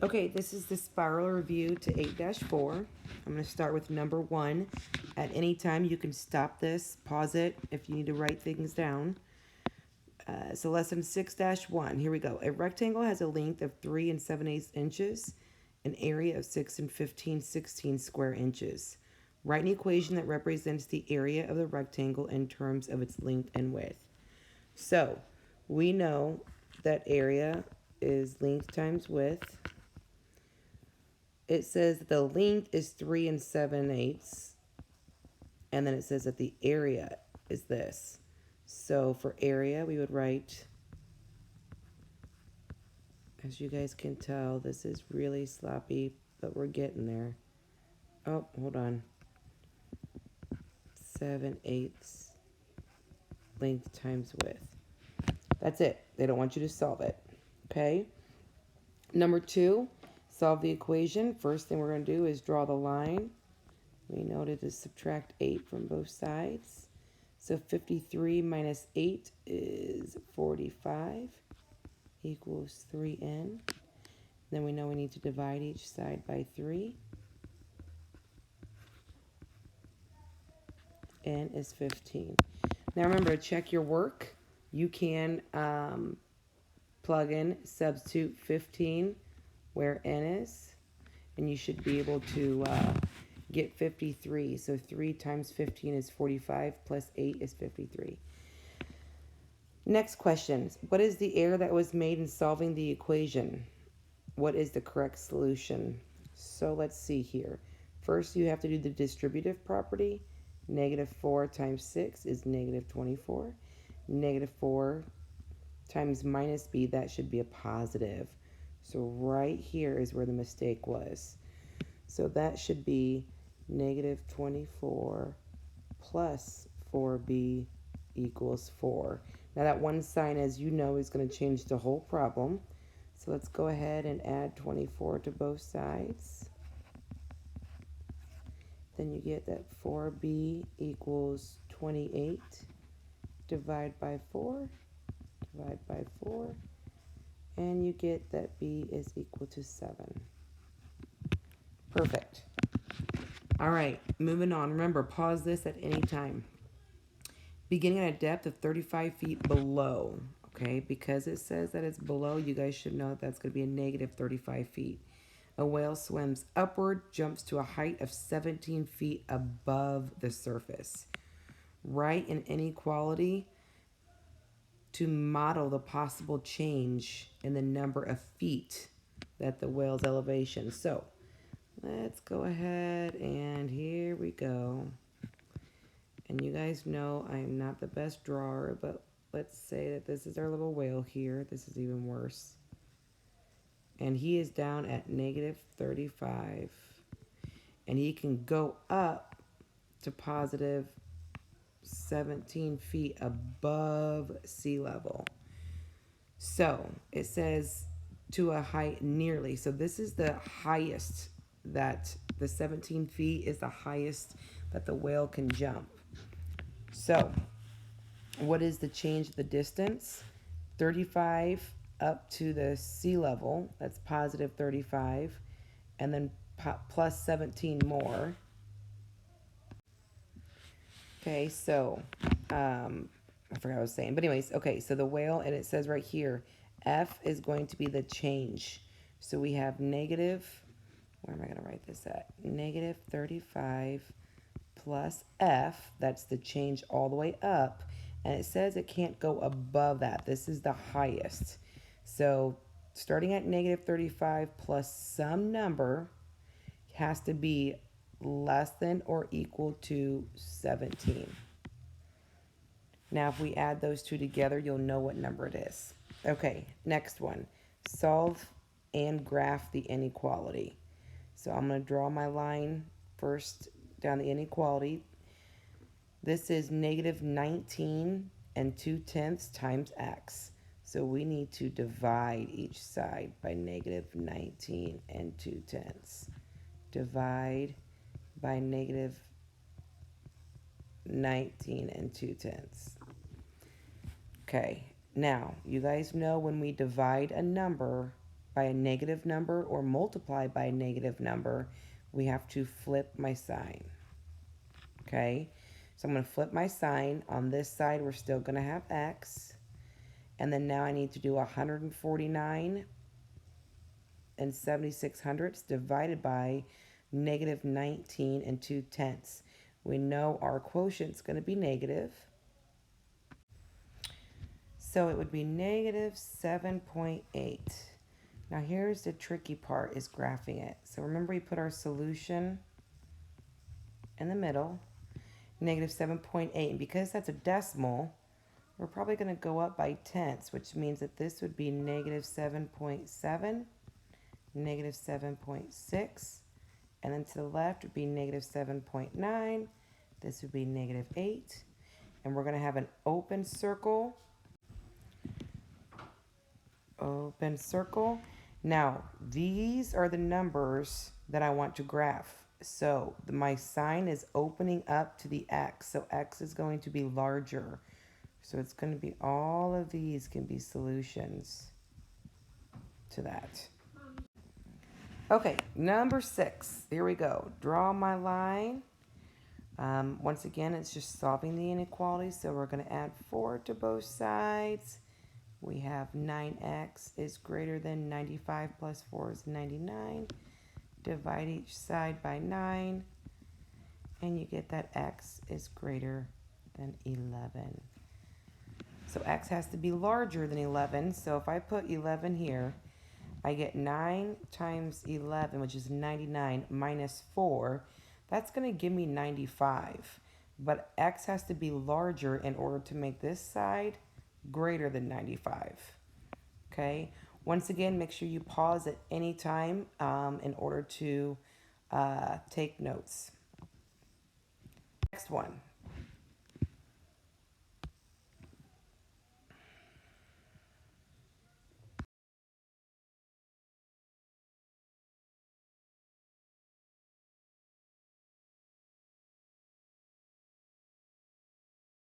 Okay, this is the spiral review to 8-4. I'm going to start with number 1. At any time, you can stop this, pause it if you need to write things down. So lesson 6-1, here we go. A rectangle has a length of 3 and 7/8 inches, an area of 6 and 15/16 square inches. Write an equation that represents the area of the rectangle in terms of its length and width. So we know that area is length times width. It says that the length is 3 and 7/8, and then it says that the area is this. So for area, we would write, as you guys can tell, this is really sloppy, but we're getting there. Oh, hold on. 7/8 length times width. That's it. They don't want you to solve it. Okay? Number 2, solve the equation. First thing we're going to do is draw the line. We know to subtract 8 from both sides. So 53 minus 8 is 45 equals 3n. Then we know we need to divide each side by 3. N is 15. Now remember to check your work. You can plug in, substitute 15 where n is, and you should be able to get 53. So 3 times 15 is 45 plus 8 is 53. Next question. What is the error that was made in solving the equation? What is the correct solution? So let's see here. First, you have to do the distributive property. -4 times 6 is -24. -4 times minus b, that should be a positive. So right here is where the mistake was. So that should be -24 plus 4b equals 4. Now that one sign, as you know, is going to change the whole problem. So let's go ahead and add 24 to both sides. Then you get that 4b equals 28. Divide by 4. Divide by 4. And you get that b is equal to 7. Perfect. All right, moving on. Remember, pause this at any time. Beginning at a depth of 35 feet below, okay? Because it says that it's below, you guys should know that that's going to be a -35 feet. A whale swims upward, jumps to a height of 17 feet above the surface. Write an inequality to model the possible change in the number of feet that the whale's elevation. So let's go ahead and here we go. And you guys know I'm not the best drawer, but let's say that this is our little whale here. This is even worse. And he is down at -35. And he can go up to positive 17 feet above sea level. So it says to a height nearly. So this is the highest that the 17 feet is the highest that the whale can jump. So what is the change of the distance? 35 up to the sea level, that's positive 35, and then plus 17 more. Okay, so I forgot what I was saying. But anyways, okay, so the whale, and it says right here, F is going to be the change. So we have negative, where am I going to write this at? -35 plus F, that's the change all the way up. And it says it can't go above that. This is the highest. So starting at -35 plus some number has to be less than or equal to 17. Now, if we add those two together, you'll know what number it is. Okay, next one. Solve and graph the inequality. So I'm going to draw my line first down the inequality. This is -19 and 2/10 times x. So we need to divide each side by -19 and 2/10. Divide by -19 and 2/10. Okay, now you guys know when we divide a number, by a negative number or multiply by a negative number, we have to flip my sign. Okay, so I'm going to flip my sign. On this side, we're still going to have x. And then now I need to do 149 and 76/100 divided by negative 19 and 2/10. We know our quotient's going to be negative. So it would be negative 7.8. Now here's the tricky part, is graphing it. So remember we put our solution in the middle, negative 7.8. And because that's a decimal, we're probably going to go up by tenths, which means that this would be negative 7.7, negative 7.6, and then to the left would be negative 7.9. This would be negative 8. And we're going to have an open circle. Open circle. Now, these are the numbers that I want to graph. So my sign is opening up to the x. So x is going to be larger. So it's going to be, all of these can be solutions to that. Okay, number 6. Here we go. Draw my line. Once again, it's just solving the inequality. So we're going to add 4 to both sides. We have 9x is greater than 95 plus 4 is 99. Divide each side by 9. And you get that x is greater than 11. So x has to be larger than 11. So if I put 11 here, I get 9 times 11, which is 99, minus 4. That's going to give me 95. But x has to be larger in order to make this side greater than 95. Okay. Once again, make sure you pause at any time in order to take notes. Next one.